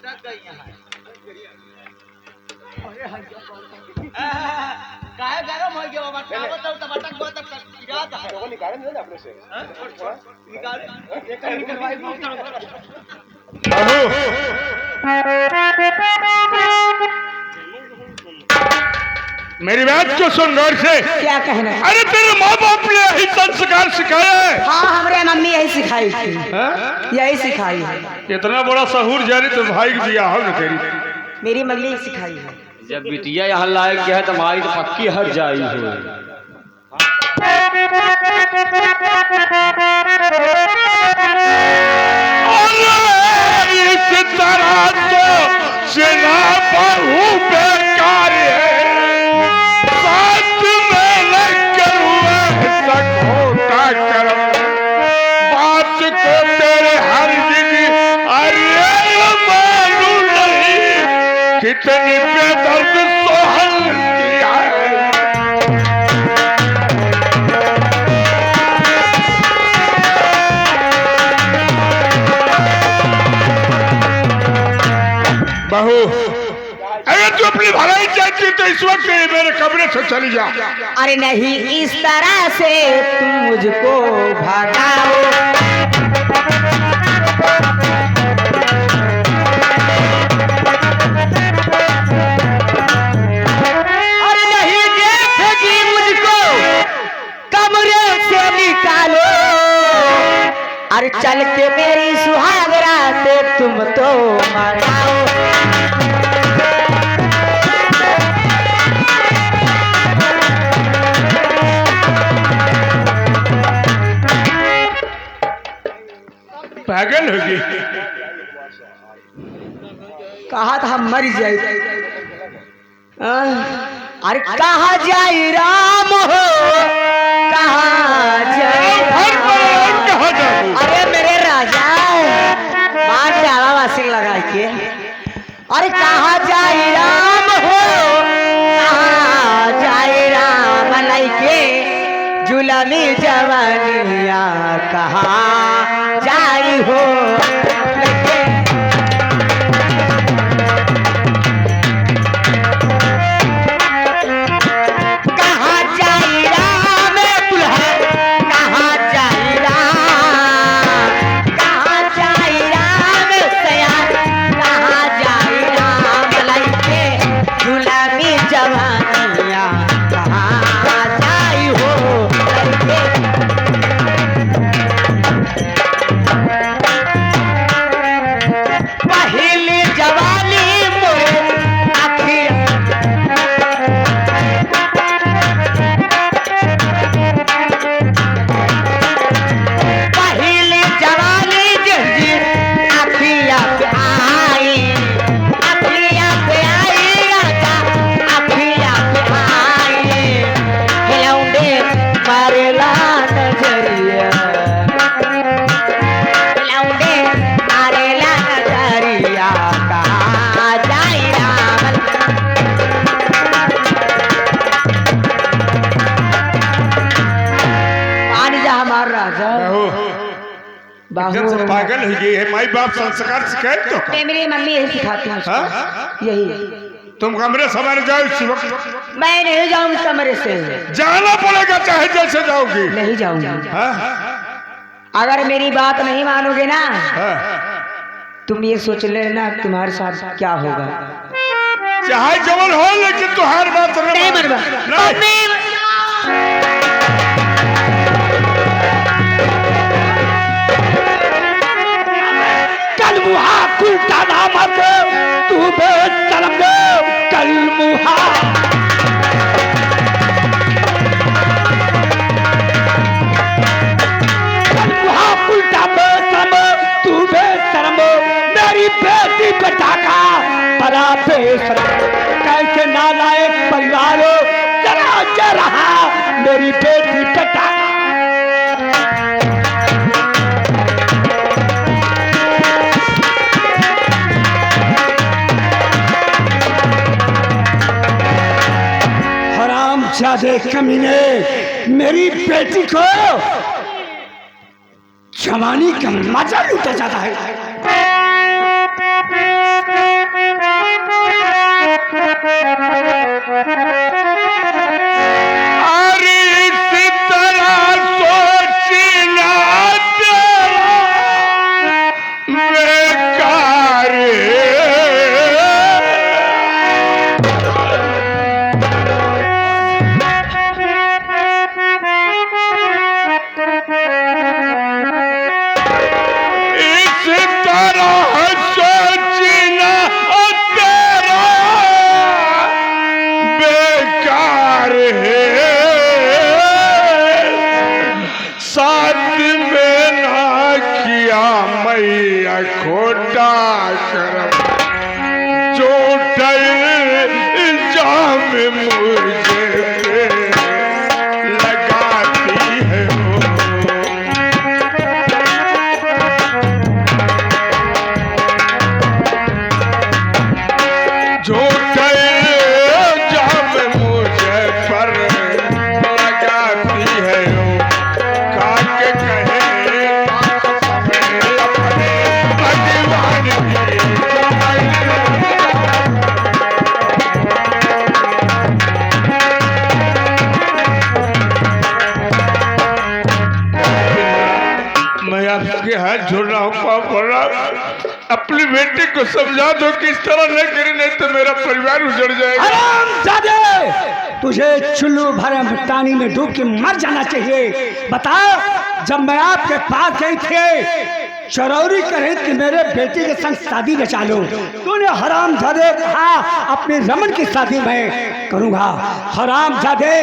भटक गई यहाँ। काहे गरम हो गया बाबा? क्या बताऊं तो भटक गया तब याद है। तो निकाले नहीं ना अपने से। निकाले निकलवाई बहुत। मेरी बात को सुन गौर से। क्या कहना है? अरे तेरे माँ बाप ने यही संस्कार सिखाया है। हाँ हमारे मम्मी यही सिखाई थी, यही सिखाई है। इतना बड़ा सहूर जारी तो भाई की दिया हो न तेरी। मेरी मम्मी यही सिखाई है। जब बिटिया यहाँ लायक गया तो हमारी तो पक्की हट जाई हो। इस तरह तो सेना बहु बेकार है, साथ में लग हुआ सकोटा करम, बात को तेरे हर जिंदगी अरे मालूम नहीं कितनी बेदर्द सोहन किया है। बहू अगर तू अपनी भलाई चाहती तो इस वक्त मेरे कमरे से चली जा। अरे नहीं इस तरह से तुम मुझको भगाओ। अरे नहीं देखेगी मुझको कमरे से निकालो। अरे चल के मेरी सुहाग रात तुम तो मनाओ। पागल होगी। कहा था हम मर जाए। अरे कहा जाए राम हो, कहा जाए कहा जाऊं? अरे मेरे राजा मान जावा वासिंग लगा के। अरे कहा जाए राम हो, कहा जाए राम लइके जुलमी जवानिया कहा जाई हो। कहा जाई राम दुल्हा, कहा जाई राम, कहा जाई राम सया, कहा जाई राम लइके जुलमी जवानिया कहा जाई हो लइके। पहली जवानी मोरे आखिर पहली जवानी जल्दी अखिया पे आई, अखिया पे आई राजा, अखिया पे आई हिलौंडे मारेला नजरिया, हिलौंडे मारेला नजरिया कहा जाई राम। मान जा हमार राजा बहू बाहू। एकदम से पागल हो गई है। माई बाप संस्कार सिखाए तो का? मेरी मम्मी यही सिखाती है उसको। हाँ? यही तुम कमरे से बाहर जाओ इस वक्त। मैं नहीं जाऊंगी कमरे से, जाना पड़ेगा चाहे जैसे जाओगी। नहीं जाऊंगी। हाँ? अगर मेरी बात नहीं मानोगे ना हाँ? तुम ये सोच लेना तुम्हारे साथ क्या होगा। चाहे जवन हो लेकिन तुहार बात नहीं मनवा। नहीं। कल मुहा कुलटा नामक तू बेशरम कल मुहा। कल मुहा कुलटा बेशरम तू बेशरम मेरी बेटी बेटा बड़ा बेशरम। कैसे नालायक परिवार जरा जरा मेरी बेटी बेटा। हरामजादे कमीने मेरी बेटी को जवानी का मजा लूटा जाता है। जो इल्जाम मुझे लगाती है वो, जो इल्जाम मुझे पर लगाती है वो, काके कहे अपने भगवान की मैं आपके हाथ जोड़ रहा हूँ, पाँव पड़ रहा हूँ, अपनी बेटी को समझा दो कि इस तरह न करे, नहीं तो मेरा परिवार उजड़ जाएगा। हरामजादे, तुझे चुल्लू भरे पानी में डूब के मर जाना चाहिए। बता, जब मैं आपके पास गई थी चरौरी करे कि मेरे बेटी के संग शादी रचा लो, तूने हरामजादे कहा अपने रमन की शादी मैं करूंगा। हरामजादे,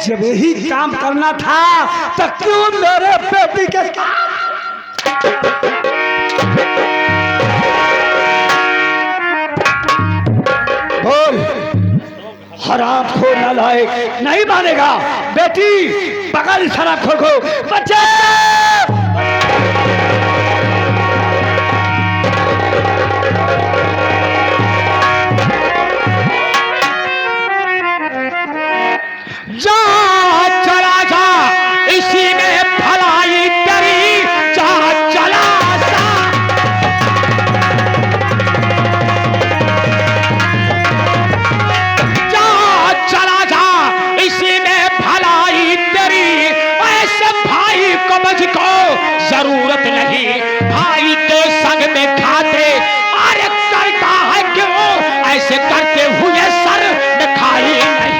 जब यही काम करना था तो क्यों मेरे बेटी के बोल। हराम खो नालायक, नहीं मानेगा। बेटी पकड़ शराब खोर को, बच्चे जा चला जा, इसी में भलाई तेरी, जा चला जा। जा चला जा, इसी में भलाई तेरी, ऐसे भाई को मुझको जरूरत नहीं, भाई के संग में खाते अरे करता है क्यों, ऐसे करते हुए सर दिखाई नहीं।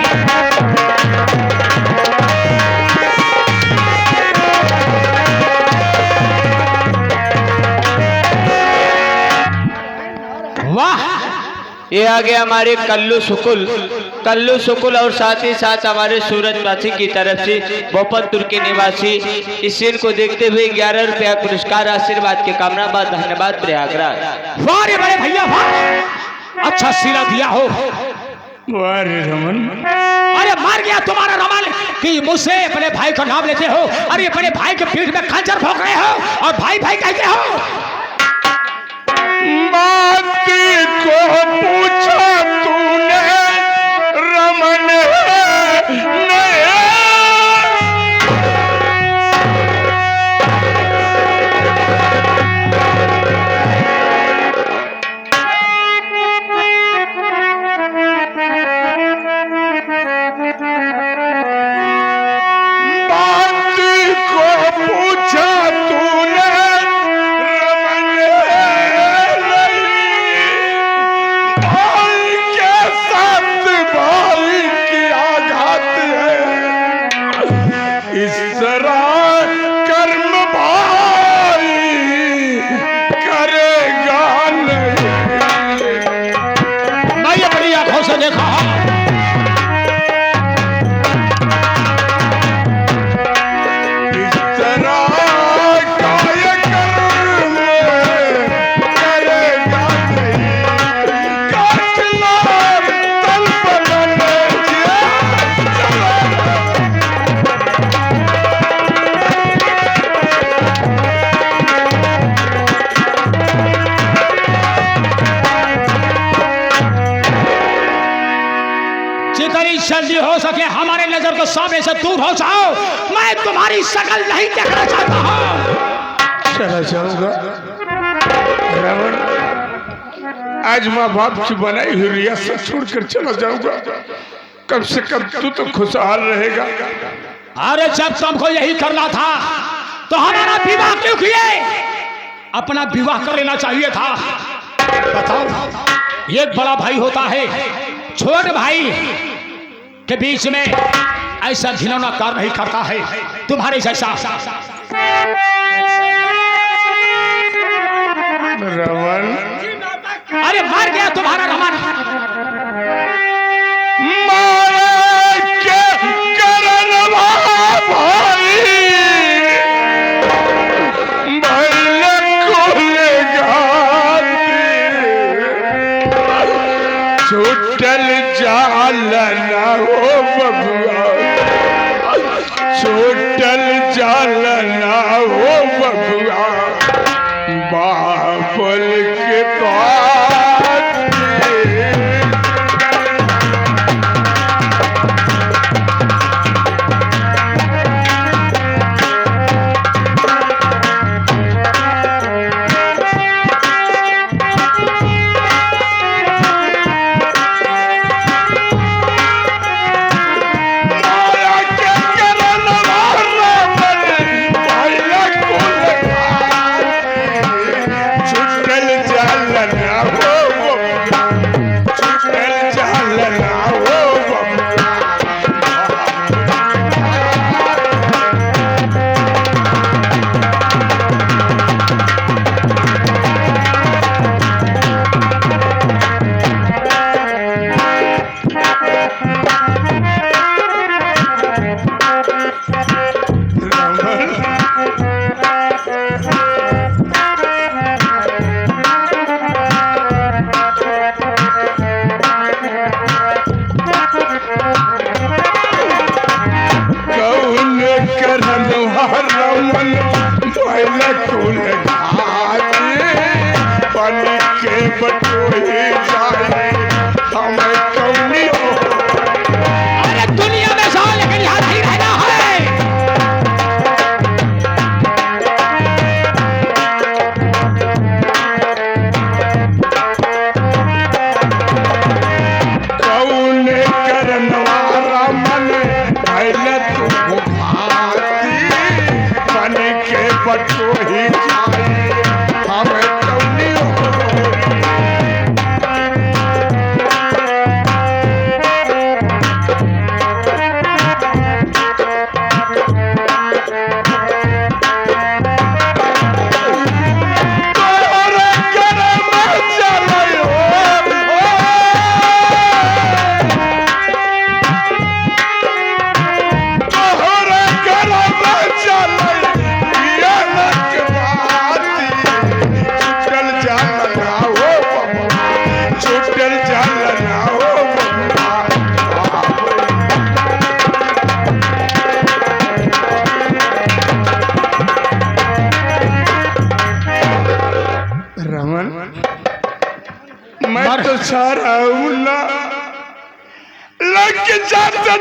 वाह, ये आ गया हमारे कल्लू सुकुल और साथ ही साथ हमारे सूरज वासी की तरफ से भोपतपुर के निवासी इस सीन को देखते हुए 11 रुपया पुरस्कार आशीर्वाद के कामना बाद धन्यवाद प्रयागराज। वाह रे बड़े भैया, वाह, अच्छा सिला दिया हो। वाह रे रमन, अरे मार गया तुम्हारा रमन कि मुझसे अपने भाई का नाम लेते हो, अरे अपने भाई के पीठ में खंजर भोंक रहे हो और भाई भाई कहते हो। बात को पूछा तूने रमन ने, बात को पूछा तूने रमन ने, इस तरह कर्म भाई करेगा नहीं। मैं ये बड़ी आंखों से देखा, इस तरह काय कर्म करेगा नहीं, काटला तल बनने जितनी जल्दी हो सके हमारे नजर को सामने से दूर हो जाओ, मैं तुम्हारी शक्ल नहीं देखना चाहता हूँ। चला जाऊंगा रावण, आज माँ बाप की बनाई हुई रियासत छोड़कर चला जाऊंगा। कम से कम तू तो खुशहाल रहेगा। अरे जब तुमको यही करना था तो हमारा विवाह क्यों किए? अपना विवाह कर लेना चाहिए था। बताओ, एक बड़ा भाई होता है, छोटे भाई के बीच में ऐसा घिनौना कार्य नहीं करता है तुम्हारे जैसा। रमन, अरे मार गया तुम्हारा रमन। मार के करनवा भाई भैया को लेगा छूटल जालना हो बबुआ, छूटल जालना हो बबुआ, बाबुल के बात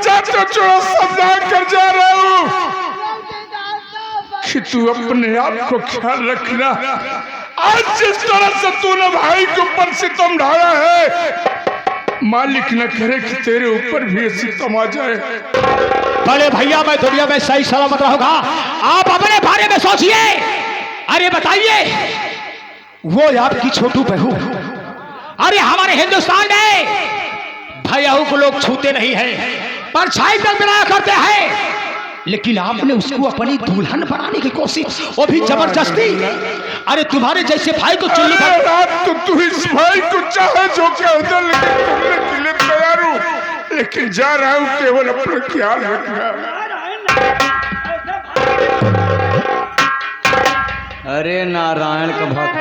जाते जो समझा कर जा रहा हूँ कि तू अपने आप को ख्याल रखना। आज जिस तरह से तूने भाई के ऊपर सितम ढाया है, मालिक न करे कि तेरे ऊपर भी सितम आ जाए। बड़े भैया मैं दुनिया में सही सलामत रहूंगा, आप अपने बारे में सोचिए। अरे बताइए, वो आपकी छोटू बहू, अरे हमारे हिंदुस्तान में भैयाओं को लोग छूते नहीं हैं, परछाई तक बनाया करते हैं, लेकिन आपने उसको अपनी दुल्हन बनाने की कोशिश, वो भी जबरदस्ती। अरे तुम्हारे जैसे भाई को चुल्ली तो तू इस भाई को चाहे जो कह दे, लेकिन तुमने के लिए तैयार हूँ, लेकिन जा रहा हूँ केवल अपना ख्याल रखना। अरे नारायण का भक्त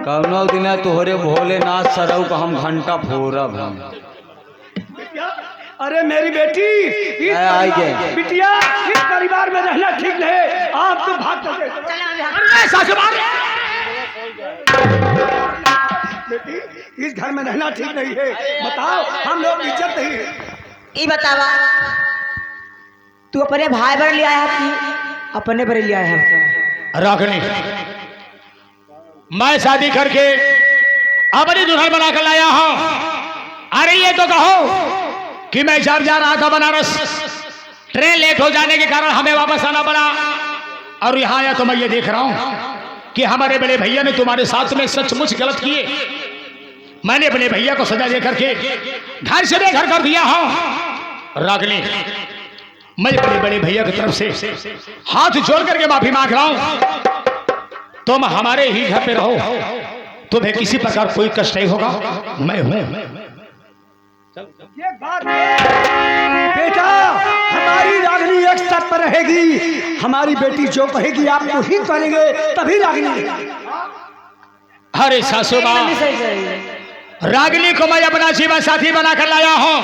कौनो दिन तोहरे भोलेनाथ सरऊ का हम घंटा फोरब हम। अरे मेरी बेटी, बिटिया इस परिवार में रहना ठीक नहीं, आप तो भाग बेटी, इस घर में रहना ठीक नहीं है। बताओ, हम लोग इज्जत नहीं है। ये बतावा, तू अपने भाई बड़े ले आया कि अपने बड़े ले आया? रागनी, मैं शादी करके अपनी दुल्हन बनाकर लाया हूं। अरे ये तो कहो कि मैं जब जा रहा था बनारस, ट्रेन लेट हो जाने के कारण हमें वापस आना पड़ा, और यहाँ आया तो मैं ये देख रहा हूं कि हमारे बड़े भैया ने तुम्हारे साथ में सचमुच गलत किए। मैंने अपने भैया को सजा दे करके घर से बेघर कर दिया हूं। रागनी, मैं अपने बड़े भैया की तरफ से हाथ जोड़ करके माफी मांग रहा हूं। तुम हमारे ही घर पे रहो, तुम्हें किसी प्रकार कोई कष्ट नहीं होगा। मैं हूं। ये बात बेटा, हमारी रागनी एक साथ पर रहेगी। हमारी बेटी जो कहेगी आपको ही करेंगे, तभी रागनी। अरे सासू माँ, रागिनी को मैं अपना जीवन साथी बनाकर लाया हूं।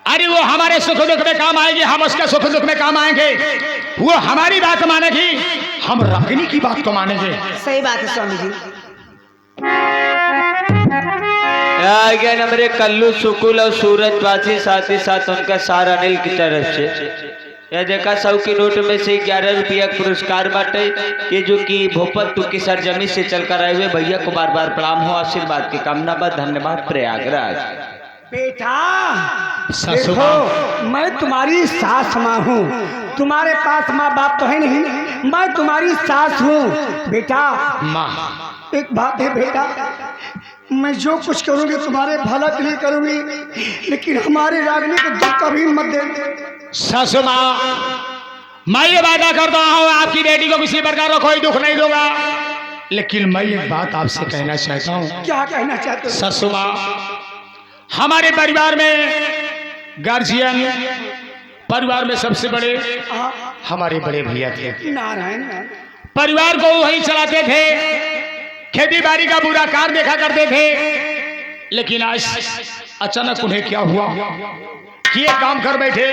अरे वो हमारे सुख दुख में काम आएगी, हम उसके सुख दुख में काम आएंगे। वो हमारी बात मानेगी, हम रागिनी की बात को मानेंगे। सही बात है स्वामी जी। आ गया ना मेरे कल्लू सुकुल और सूरजवासी, साथ ही साथ उनका सारा अनिल की तरफ से। यह देखा 100 की नोट में से 11 रुपया पुरस्कार बांटे। ये जो कि भोपतपुर की सरजमी से चलकर आए हुए भैया को बार बार प्रणाम हो, आशीर्वाद की कामना बा। धन्यवाद प्रयागराज। बेटा सासू देखो, मैं तुम्हारी सास माँ हूँ। तुम्हारे पास माँ बाप तो है नहीं, मैं तुम्हारी सास हूँ। बेटा माँ, एक बात है बेटा, मैं जो कुछ करूँगी तुम्हारे भला के लिए करूँगी, लेकिन हमारे रागिनी को दुख कभी मत दे। सासू माँ, मैं ये वादा करता हूँ आपकी बेटी को किसी प्रकार का कोई दुख नहीं दूंगा। लेकिन मैं एक बात आपसे कहना चाहता हूँ। क्या कहना चाहते हो? सासू माँ, हमारे परिवार में गार्जियन, परिवार में सबसे बड़े हमारे बड़े भैया थे। नारायण परिवार को वही चलाते थे, खेती बाड़ी का पूरा कार्य देखा करते थे। लेकिन आज अचानक उन्हें क्या हुआ कि ये काम कर बैठे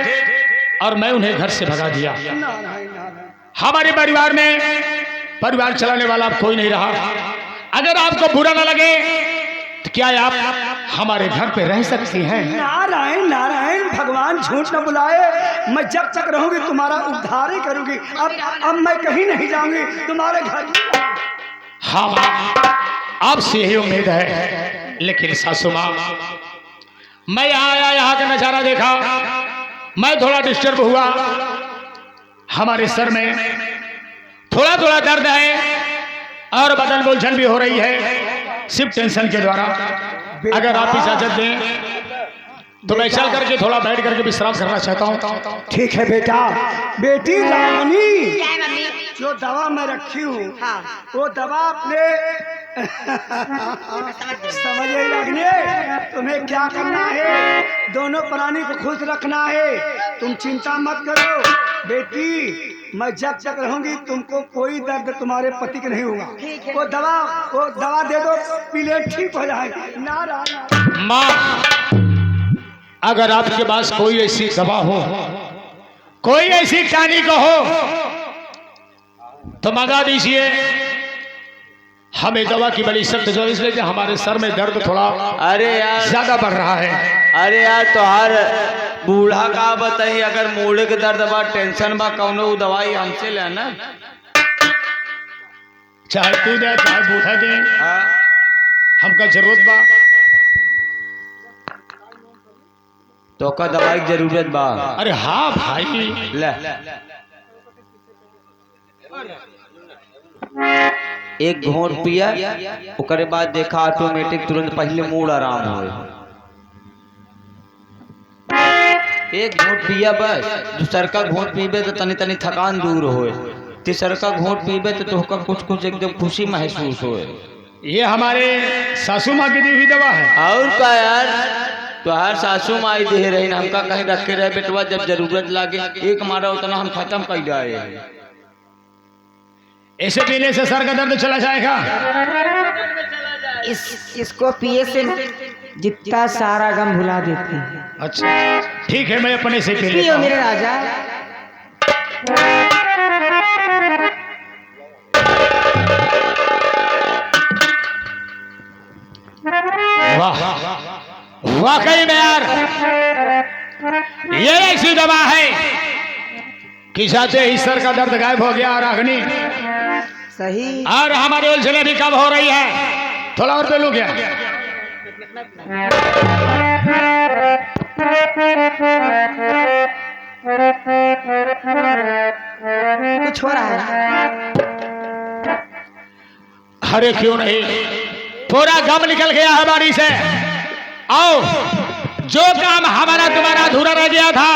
और मैं उन्हें घर से भगा दिया। हमारे परिवार में परिवार चलाने वाला अब कोई नहीं रहा। अगर आपको बुरा ना लगे तो क्या आप हमारे घर पे रह सकती हैं? नारायण नारायण, भगवान झूठ न बुलाए। मैं जब तक रहूंगी तुम्हारा उद्धार ही करूंगी। अब मैं कहीं नहीं जाऊंगी, तुम्हारे घर। हाँ, आपसे यही उम्मीद है। लेकिन सासू माँ, मैं यहाँ आया, यहाँ का नजारा देखा, मैं थोड़ा डिस्टर्ब हुआ। हमारे सर में थोड़ा थोड़ा दर्द है और बदन बोलछल भी हो रही है, सिर्फ टेंशन के द्वारा। अगर आप इजाजत दें तो मैं चल करके थोड़ा बैठ करके विश्राम करना चाहता हूँ। ठीक है बेटा। बेटी रागिनी, क्या है मम्मी? जो दवा मैं रखी हूँ, हाँ। वो दवा अपने समझे रागिनी, तुम्हें क्या करना है? दोनों प्राणी को खुश रखना है। तुम चिंता मत करो बेटी। मैं जब तक रहूंगी तुमको कोई दर्द तुम्हारे पति के नहीं होगा। वो दवा दे दो, पी ले, ठीक हो जाएगा। नारायण। माँ, अगर आपके पास कोई ऐसी दवा हो, कोई ऐसी टानिक हो तो मंगा दीजिए। हमें दवा की बड़ी सख्त जरूरत, इसलिए कि हमारे सर में दर्द थोड़ा अरे यार, ज्यादा बढ़ रहा है। अरे यार, तो हर बूढ़ा का बताई, अगर मूड के दर्द बा, टेंशन बा, कौनो दवाई हमसे लेना। चाहे तू दे चाहे बूढ़ा दे, हमका जरूरत बा। तो का दवाई की जरूरत बा? अरे हाँ भाई, ले एक घोंट पिया, ओकरे बाद देखा ऑटोमेटिक तुरंत पहले मूड आराम हो। एक घोंट पिया बस, दूसर का घोंट पीबे तो तनी तनी थकान दूर होए, तीसर का घोंट पीबे तो तोहका कुछ कुछ एकदम खुशी महसूस होए। ये हमारे सासू माँ की दी हुई दवा है। और का यार, तो हर सासू माई दे रही, हमका कहीं रखे रहे बेटवा, जब जरूरत लागे एक मारा उतना हम खत्म कर जाए। इसे पीने से सर का दर्द चला जाएगा। इसको पिए से जितना सारा गम भुला देती है। अच्छा ठीक है, मैं अपने से पी लेता पियो हूँ। मेरे राजा। वाह, वाकई में यार ये ऐसी दवा है कि जाते ही सर का दर्द गायब हो गया। रागिनी, सही। और हमारी उलझने भी कम हो रही है। थोड़ा और पी लूं क्या? कुछ हो रहा है? अरे क्यों नहीं, पूरा गम निकल गया हमारी से। आओ, जो काम हमारा तुम्हारा अधूरा रह गया था,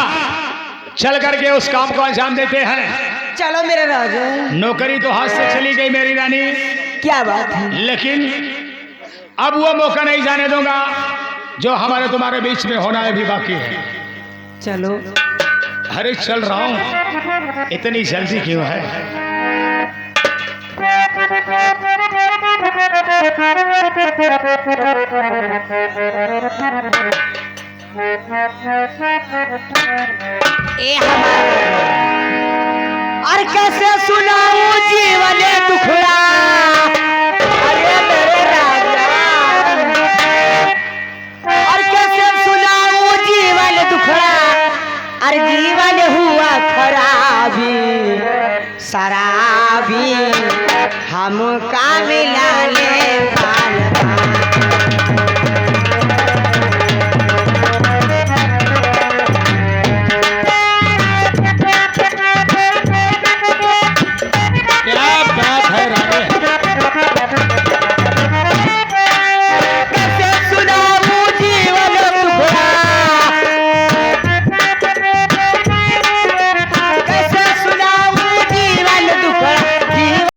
चल करके उस काम को अंजाम देते हैं। चलो मेरे राजा। नौकरी तो हाथ से चली गई मेरी रानी, क्या बात है? लेकिन अब वो मौका नहीं जाने दूंगा जो हमारे तुम्हारे बीच में होना है भी बाकी है। चलो। अरे चल रहा हूं, इतनी जल्दी क्यों है? और कैसे सुनाऊं जीवन दुखड़ा, अरे मेरे राजा, और कैसे सुनाऊं जीवन दुखड़ा, अरे जीवन हुआ खराबी शराबी हमका मिला ले